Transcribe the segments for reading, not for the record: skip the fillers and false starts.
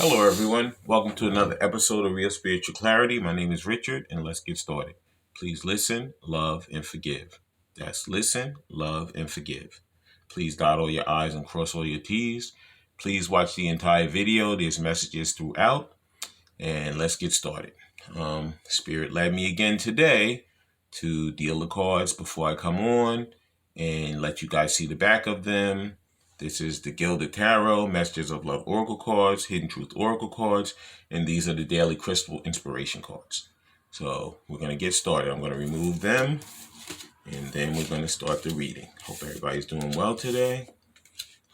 Hello, everyone. Welcome to another episode of Real Spiritual Clarity. My name is Richard, and let's get started. Please listen, love, and forgive. That's listen, love, and forgive. Please dot all your I's and cross all your T's. Please watch the entire video. There's messages throughout, and let's get started. Spirit led me again today to deal the cards before I come on and let you guys see the back of them. This is the Gilded Tarot, Messages of Love Oracle cards, Hidden Truth Oracle cards, and these are the Daily Crystal Inspiration cards. So we're going to get started. I'm going to remove them, and then we're going to start the reading. Hope everybody's doing well today.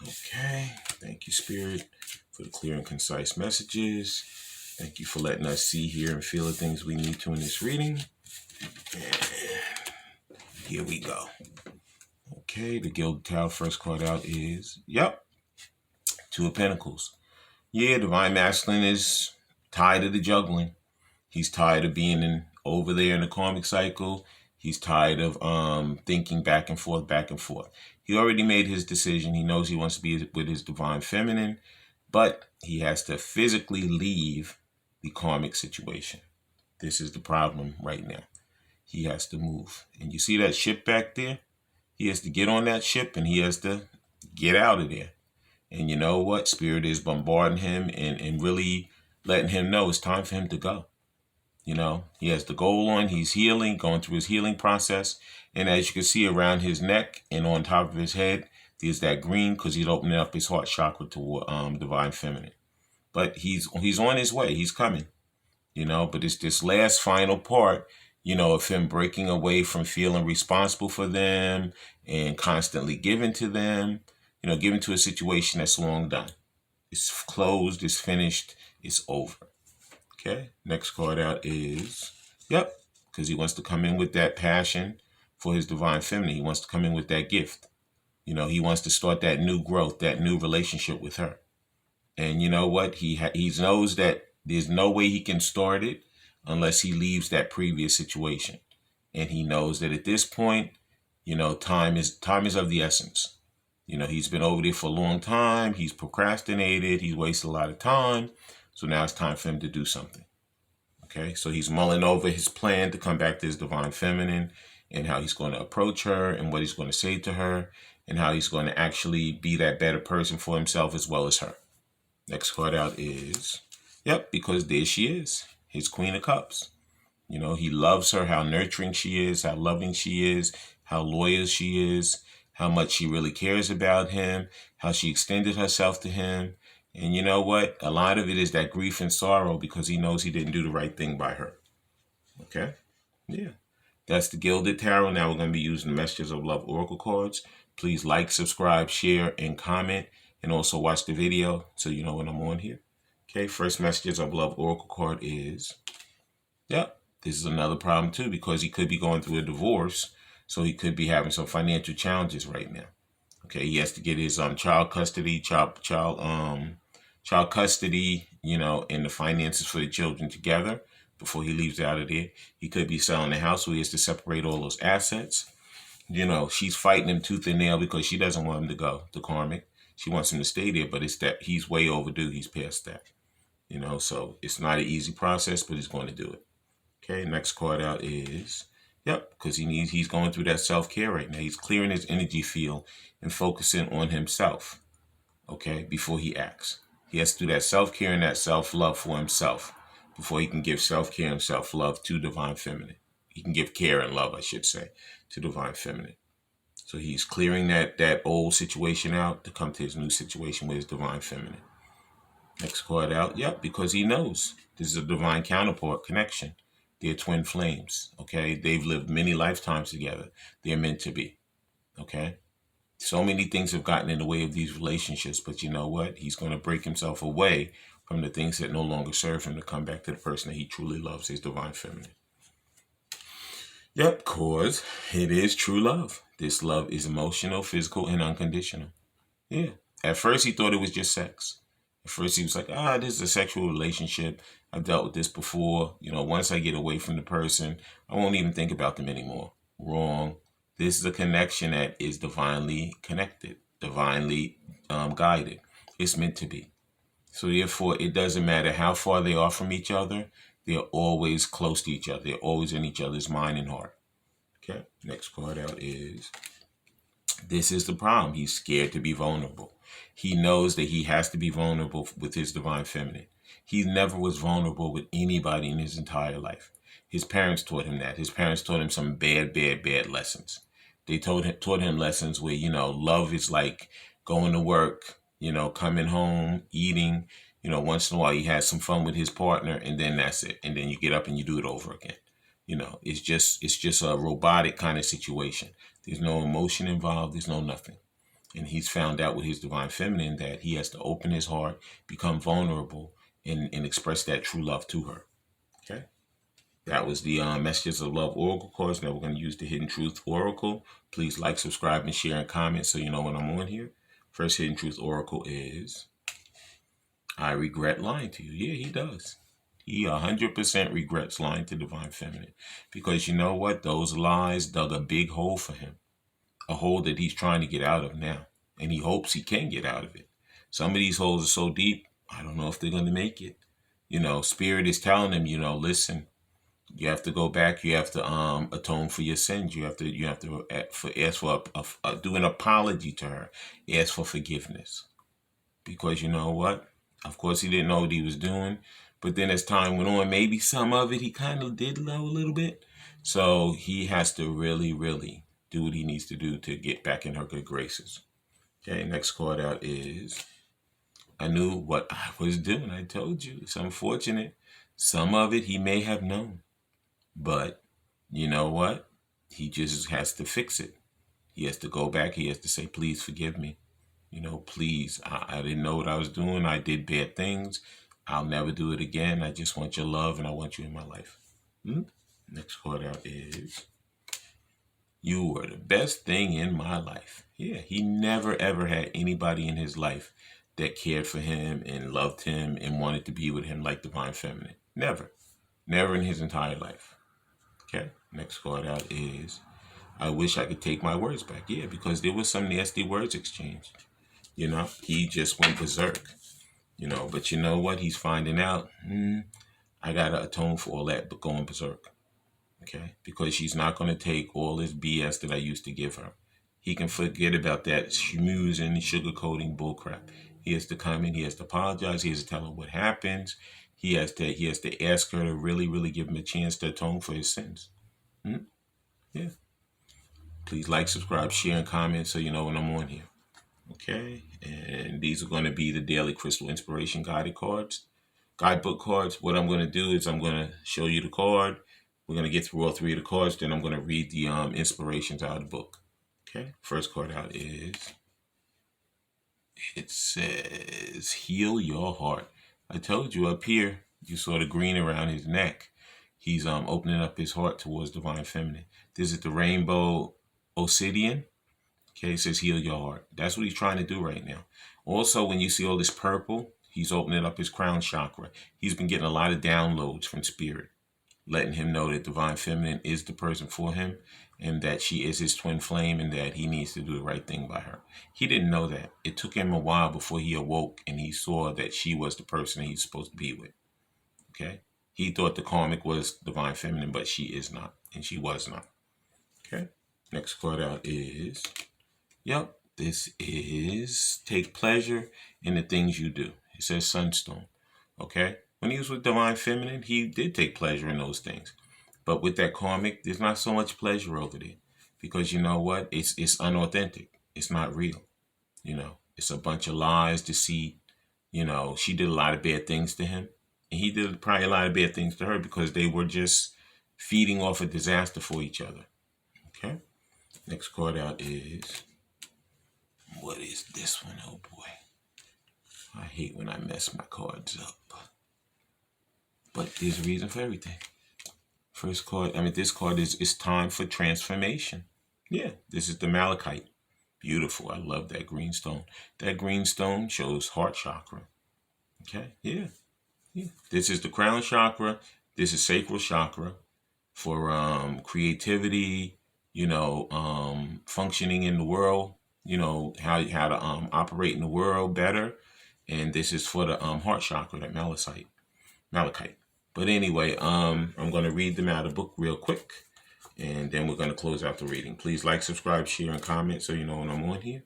Okay. Thank you, Spirit, for the clear and concise messages. Thank you for letting us see, hear, and feel the things we need to in this reading. And here we go. Okay, the Gilded Tarot first card out is, Two of Pentacles. Yeah, Divine Masculine is tired of the juggling. He's tired of being over there in the karmic cycle. He's tired of thinking back and forth, back and forth. He already made his decision. He knows he wants to be with his Divine Feminine, but he has to physically leave the karmic situation. This is the problem right now. He has to move. And you see that ship back there? He has to get on that ship and he has to get out of there. And you know what? Spirit is bombarding him and really letting him know it's time for him to go. You know, he has the goal on. He's healing, going through his healing process. And as you can see around his neck and on top of his head, there's that green because he's opening up his heart chakra toward Divine Feminine. But he's on his way. He's coming. You know, but it's this last final part, you know, of him breaking away from feeling responsible for them and constantly giving to them, you know, giving to a situation that's long done. It's closed, it's finished, it's over. Okay, next card out is, because he wants to come in with that passion for his Divine Feminine. He wants to come in with that gift. You know, he wants to start that new growth, that new relationship with her. And you know what? He knows that there's no way he can start it unless he leaves that previous situation. And he knows that at this point, you know, time is of the essence. You know, he's been over there for a long time. He's procrastinated. He's wasted a lot of time. So now it's time for him to do something. Okay, so he's mulling over his plan to come back to his Divine Feminine and how he's going to approach her and what he's going to say to her and how he's going to actually be that better person for himself as well as her. Next card out is, because there she is, his Queen of Cups. You know, he loves her, how nurturing she is, how loving she is, how loyal she is, how much she really cares about him, how she extended herself to him. And you know what? A lot of it is that grief and sorrow because he knows he didn't do the right thing by her. Okay? Yeah. That's the Gilded Tarot. Now we're going to be using the Messages of Love Oracle cards. Please like, subscribe, share, and comment. And also watch the video so you know when I'm on here. Okay, first Messages of Love Oracle card is, this is another problem too because he could be going through a divorce. So he could be having some financial challenges right now. Okay, he has to get his child custody, you know, and the finances for the children together before he leaves out of there. He could be selling the house, so he has to separate all those assets. You know, she's fighting him tooth and nail because she doesn't want him to go to Karmic. She wants him to stay there, but it's that he's way overdue. He's past that. You know, so it's not an easy process, but he's going to do it. Okay, next card out is, because he's going through that self-care right now. He's clearing his energy field and focusing on himself, okay, before he acts. He has to do that self-care and that self-love for himself before he can give self-care and self-love to Divine Feminine. He can give care and love, I should say, to Divine Feminine. So he's clearing that old situation out to come to his new situation with his Divine Feminine. Next card out, because he knows this is a divine counterpart connection. They're twin flames, okay? They've lived many lifetimes together. They're meant to be, okay? So many things have gotten in the way of these relationships, but you know what? He's going to break himself away from the things that no longer serve him to come back to the person that he truly loves, his Divine Feminine. Cause it is true love. This love is emotional, physical, and unconditional. Yeah. At first, he thought it was just sex. At first, he was like, this is a sexual relationship. I've dealt with this before. You know, once I get away from the person, I won't even think about them anymore. Wrong. This is a connection that is divinely connected, divinely guided. It's meant to be. So therefore, it doesn't matter how far they are from each other. They're always close to each other. They're always in each other's mind and heart. Okay. Next card out is, this is the problem. He's scared to be vulnerable. He knows that he has to be vulnerable with his divine feminine. He never was vulnerable with anybody in his entire life. His parents taught him that. His parents taught him some bad, bad, bad lessons. They taught him lessons where, love is like going to work, coming home, eating, once in a while he has some fun with his partner, and then that's it. And then you get up and you do it over again. It's just a robotic kind of situation. There's no emotion involved. There's no nothing. And he's found out with his divine feminine that he has to open his heart, become vulnerable, and express that true love to her. Okay. That was the Messages of Love Oracle cards. Now we're going to use the Hidden Truth Oracle. Please like, subscribe, and share and comment so you know when I'm on here. First Hidden Truth Oracle is, I regret lying to you. Yeah, he does. He 100% regrets lying to Divine Feminine. Because you know what? Those lies dug a big hole for him. A hole that he's trying to get out of now. And he hopes he can get out of it. Some of these holes are so deep, I don't know if they're going to make it. Spirit is telling him, listen, you have to go back. You have to atone for your sins. You have to ask for do an apology to her. Ask for forgiveness. Because you know what? Of course, he didn't know what he was doing. But then as time went on, maybe some of it he kind of did know a little bit. So he has to really, really do what he needs to do to get back in her good graces. Okay, next card out is, I knew what I was doing. I told you. It's unfortunate. Some of it he may have known. But you know what? He just has to fix it. He has to go back. He has to say, please forgive me. Please, I didn't know what I was doing. I did bad things. I'll never do it again. I just want your love and I want you in my life. Next card out is, you were the best thing in my life. Yeah, he never ever had anybody in his life that cared for him and loved him and wanted to be with him like Divine Feminine. Never. Never in his entire life. Okay, next card out is, I wish I could take my words back. Yeah, because there was some nasty words exchanged. He just went berserk. But you know what? He's finding out, I got to atone for all that, but going berserk. Okay? Because she's not going to take all this BS that I used to give her. He can forget about that schmoozing, sugarcoating bullcrap. He has to come in. He has to apologize. He has to tell her what happens. He has to ask her to really, really give him a chance to atone for his sins. Yeah. Please like, subscribe, share, and comment so you know when I'm on here. Okay, and these are going to be the daily crystal inspiration guidebook cards. What I'm going to do is I'm going to show you the card. We're going to get through all three of the cards. Then I'm going to read the inspirations out of the book. Okay, first card out is, it says, heal your heart. I told you up here, you saw the green around his neck. He's opening up his heart towards Divine Feminine. This is the rainbow obsidian. Okay, it says heal your heart. That's what he's trying to do right now. Also, when you see all this purple, he's opening up his crown chakra. He's been getting a lot of downloads from Spirit, letting him know that Divine Feminine is the person for him and that she is his twin flame and that he needs to do the right thing by her. He didn't know that. It took him a while before he awoke and he saw that she was the person he's supposed to be with. Okay? He thought the Karmic was Divine Feminine, but she is not, and she was not. Okay? Next card out is, yep, this is take pleasure in the things you do. It says Sunstone. Okay? When he was with Divine Feminine, he did take pleasure in those things. But with that Karmic, there's not so much pleasure over there. Because you know what? It's unauthentic. It's not real. It's a bunch of lies, deceit. She did a lot of bad things to him. And he did probably a lot of bad things to her because they were just feeding off a disaster for each other. Okay? Next card out is, what is this one? Oh boy. I hate when I mess my cards up. But there's a reason for everything. First card, this card is, it's time for transformation. Yeah, this is the Malachite. Beautiful. I love that green stone. That green stone shows heart chakra. Okay, yeah. This is the crown chakra. This is sacral chakra for creativity, functioning in the world, how to operate in the world better. And this is for the heart chakra, that malachite. But anyway, I'm going to read them out of the book real quick, and then we're going to close out the reading. Please like, subscribe, share, and comment so you know when I'm on here.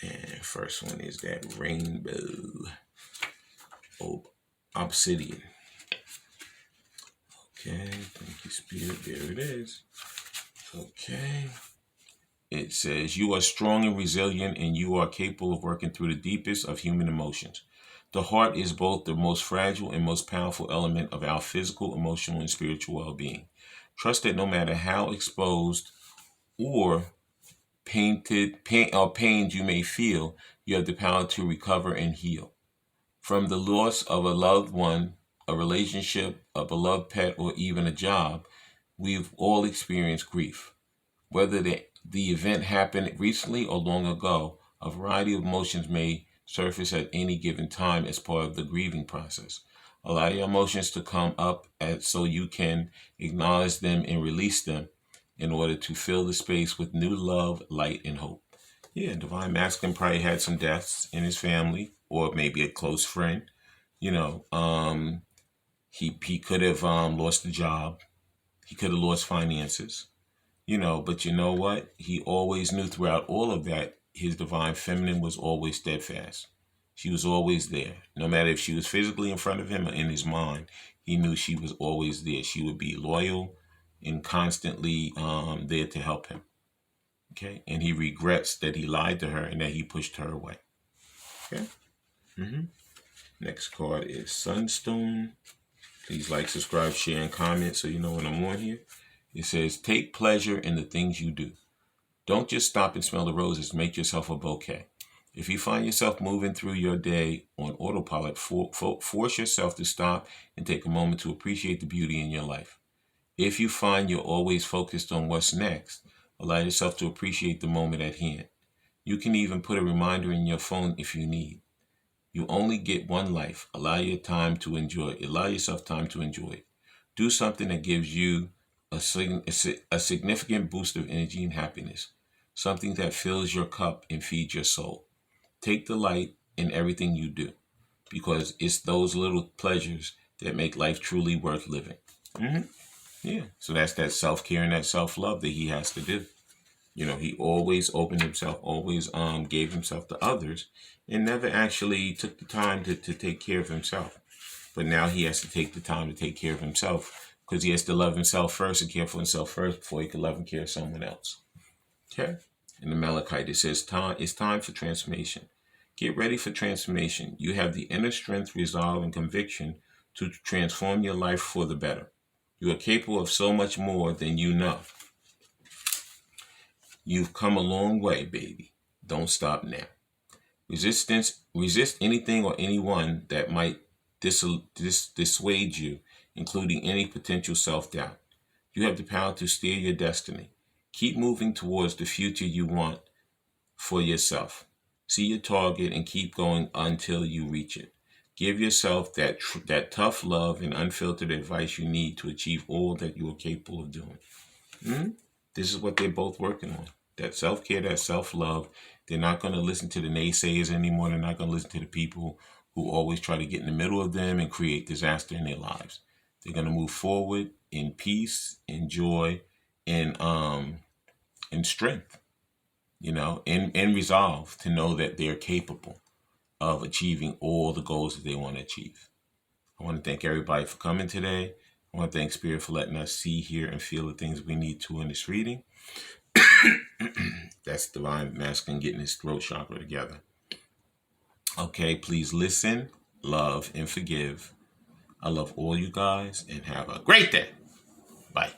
And first one is that rainbow obsidian. Okay, thank you, Spirit. There it is. Okay. It says, you are strong and resilient, and you are capable of working through the deepest of human emotions. The heart is both the most fragile and most powerful element of our physical, emotional, and spiritual well-being. Trust that no matter how exposed or pained you may feel, you have the power to recover and heal. From the loss of a loved one, a relationship, a beloved pet, or even a job, we've all experienced grief. Whether the event happened recently or long ago, a variety of emotions may surface at any given time as part of the grieving process. Allow your emotions to come up so you can acknowledge them and release them in order to fill the space with new love, light, and hope. Yeah, Divine Masculine probably had some deaths in his family, or maybe a close friend. You know, he could have lost a job. He could have lost finances. You know, but you know what? He always knew throughout all of that, his divine feminine was always steadfast. She was always there. No matter if she was physically in front of him or in his mind, he knew she was always there. She would be loyal and constantly there to help him. Okay? And he regrets that he lied to her and that he pushed her away. Okay? Next card is Sunstone. Please like, subscribe, share, and comment so you know when I'm on here. It says, take pleasure in the things you do. Don't just stop and smell the roses. Make yourself a bouquet. If you find yourself moving through your day on autopilot, force yourself to stop and take a moment to appreciate the beauty in your life. If you find you're always focused on what's next, allow yourself to appreciate the moment at hand. You can even put a reminder in your phone if you need. You only get one life. Allow yourself time to enjoy it. Do something that gives you a significant boost of energy and happiness. Something that fills your cup and feeds your soul. Take delight in everything you do, because it's those little pleasures that make life truly worth living. Yeah, so that's that self-care and that self-love that he has to do. You know, he always opened himself, always gave himself to others, and never actually took the time to take care of himself. But now he has to take the time to take care of himself, because he has to love himself first and care for himself first before he can love and care of someone else. Okay? In the Malachite, it says, it's time for transformation. Get ready for transformation. You have the inner strength, resolve, and conviction to transform your life for the better. You are capable of so much more than you know. You've come a long way, baby. Don't stop now. Resist anything or anyone that might dissuade you, including any potential self-doubt. You have the power to steer your destiny. Keep moving towards the future you want for yourself. See your target and keep going until you reach it. Give yourself that tough love and unfiltered advice you need to achieve all that you are capable of doing. This is what they're both working on. That self-care, that self-love. They're not going to listen to the naysayers anymore. They're not going to listen to the people who always try to get in the middle of them and create disaster in their lives. They're going to move forward in peace, in joy, in strength, you know, and resolve to know that they're capable of achieving all the goals that they want to achieve. I want to thank everybody for coming today. I want to thank Spirit for letting us see, hear, and feel the things we need to in this reading. That's Divine Masculine getting his throat chakra together. Okay, please listen, love, and forgive. I love all you guys, and have a great day. Bye.